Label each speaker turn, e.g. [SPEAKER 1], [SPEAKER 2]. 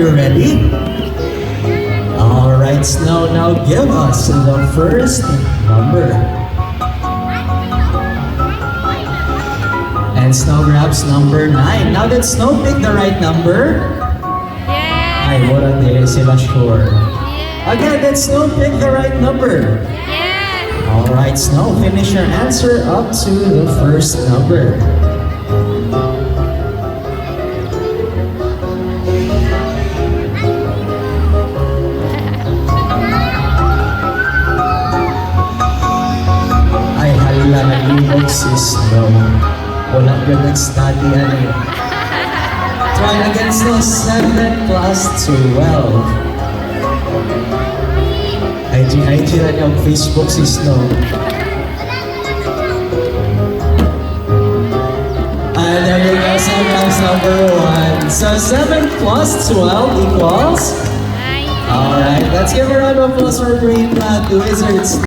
[SPEAKER 1] you ready? Alright, Snow, now give us the first number. And Snow grabs number 9. Now did Snow pick the right number?
[SPEAKER 2] Yes.
[SPEAKER 1] Ay, wala din sila sure.
[SPEAKER 2] Yes.
[SPEAKER 1] Again, did Snow pick the right number?
[SPEAKER 2] Yes.
[SPEAKER 1] Alright, Snow, finish your answer up to the first number. Ay, hala, nag-ibog si Snow. Walang good nag-study, ano yun. Try again, Snow. 7 plus 12. IG na yung Facebook si Snow. And there you go, so that's number 1. So 7 plus 12 equals?
[SPEAKER 2] Ay.
[SPEAKER 1] Alright, let's give a round of applause for Green Plant Wizards.